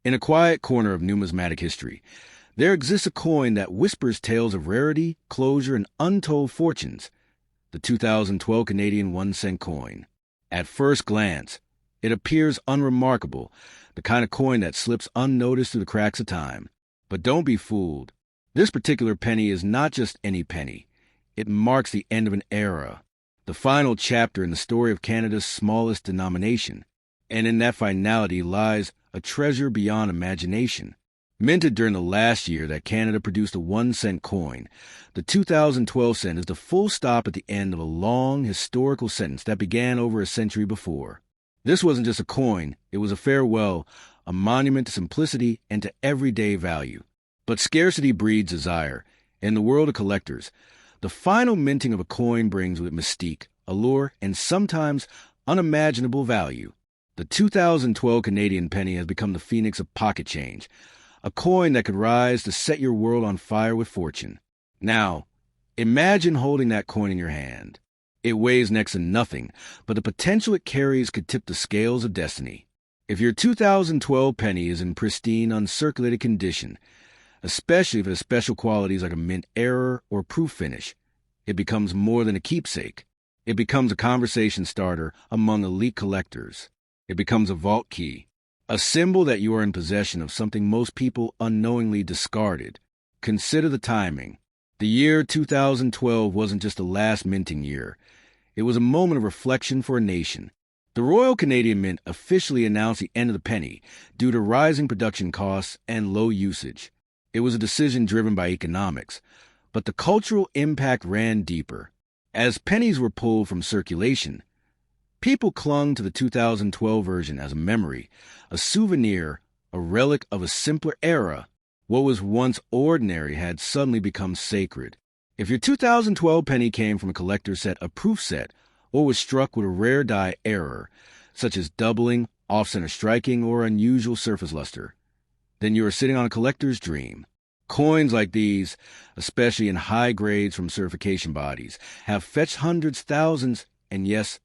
In a quiet corner of numismatic history, there exists a coin that whispers tales of rarity, closure, and untold fortunes. The 2012 Canadian 1-cent coin. At first glance, it appears unremarkable, the kind of coin that slips unnoticed through the cracks of time. But don't be fooled. This particular penny is not just any penny. It marks the end of an era, the final chapter in the story of Canada's smallest denomination. And in that finality lies a treasure beyond imagination. Minted during the last year that Canada produced a 1-cent coin, the 2012 cent is the full stop at the end of a long historical sentence that began over a century before. This wasn't just a coin, it was a farewell, a monument to simplicity and to everyday value. But scarcity breeds desire. In the world of collectors, the final minting of a coin brings with it mystique, allure, and sometimes unimaginable value. The 2012 Canadian penny has become the phoenix of pocket change, a coin that could rise to set your world on fire with fortune. Now, imagine holding that coin in your hand. It weighs next to nothing, but the potential it carries could tip the scales of destiny. If your 2012 penny is in pristine, uncirculated condition, especially if it has special qualities like a mint error or proof finish, it becomes more than a keepsake. It becomes a conversation starter among elite collectors. It becomes a vault key, a symbol that you are in possession of something most people unknowingly discarded. Consider the timing. The year 2012 wasn't just the last minting year. It was a moment of reflection for a nation. The Royal Canadian Mint officially announced the end of the penny due to rising production costs and low usage. It was a decision driven by economics, but the cultural impact ran deeper. As pennies were pulled from circulation, people clung to the 2012 version as a memory, a souvenir, a relic of a simpler era. What was once ordinary had suddenly become sacred. If your 2012 penny came from a collector's set, a proof set, or was struck with a rare die error, such as doubling, off-center striking, or unusual surface luster, then you are sitting on a collector's dream. Coins like these, especially in high grades from certification bodies, have fetched hundreds, thousands, and yes,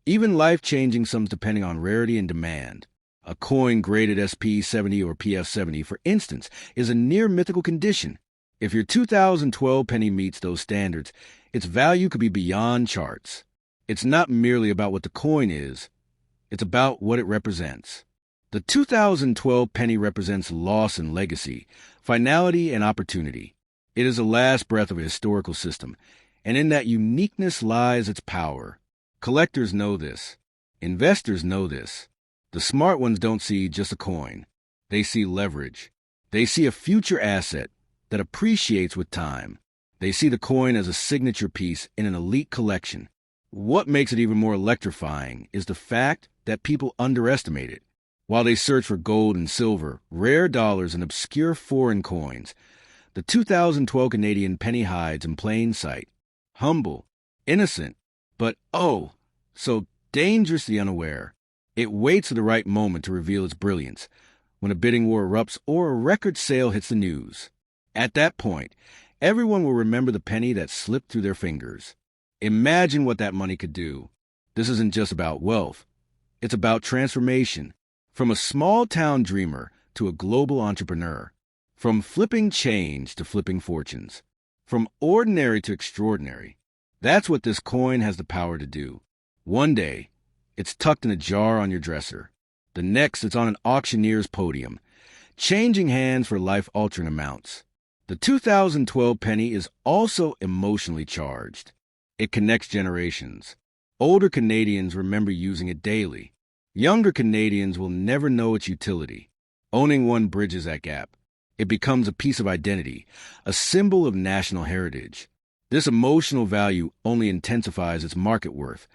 even life-changing sums depending on rarity and demand. A coin graded SP70 or PF70, for instance, is a near-mythical condition. If your 2012 penny meets those standards, its value could be beyond charts. It's not merely about what the coin is, it's about what it represents. The 2012 penny represents loss and legacy, finality and opportunity. It is the last breath of a historical system, and in that uniqueness lies its power. Collectors know this. Investors know this. The smart ones don't see just a coin. They see leverage. They see a future asset that appreciates with time. They see the coin as a signature piece in an elite collection. What makes it even more electrifying is the fact that people underestimate it. While they search for gold and silver, rare dollars, and obscure foreign coins, the 2012 Canadian penny hides in plain sight. Humble, innocent, but so dangerously unaware. It waits for the right moment to reveal its brilliance, when a bidding war erupts or a record sale hits the news. At that point, everyone will remember the penny that slipped through their fingers. Imagine what that money could do. This isn't just about wealth. It's about transformation. From a small-town dreamer to a global entrepreneur. From flipping change to flipping fortunes. From ordinary to extraordinary. That's what this coin has the power to do. One day, it's tucked in a jar on your dresser. The next, it's on an auctioneer's podium, changing hands for life-altering amounts. The 2012 penny is also emotionally charged. It connects generations. Older Canadians remember using it daily. Younger Canadians will never know its utility. Owning one bridges that gap. It becomes a piece of identity, a symbol of national heritage. This emotional value only intensifies its market worth,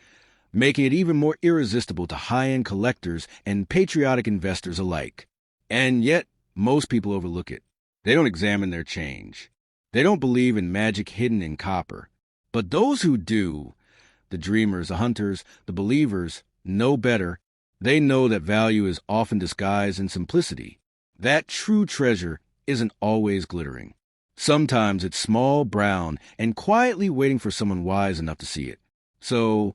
making it even more irresistible to high-end collectors and patriotic investors alike. And yet, most people overlook it. They don't examine their change. They don't believe in magic hidden in copper. But those who do, the dreamers, the hunters, the believers, know better. They know that value is often disguised in simplicity. That true treasure isn't always glittering. Sometimes it's small, brown, and quietly waiting for someone wise enough to see it. So,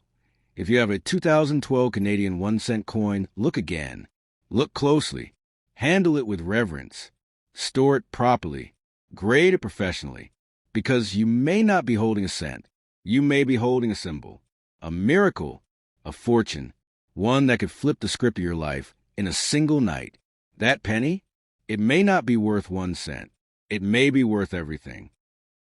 if you have a 2012 Canadian 1-cent coin, look again. Look closely. Handle it with reverence. Store it properly. Grade it professionally. Because you may not be holding a cent. You may be holding a symbol. A miracle. A fortune. One that could flip the script of your life in a single night. That penny, it may not be worth 1 cent. It may be worth everything.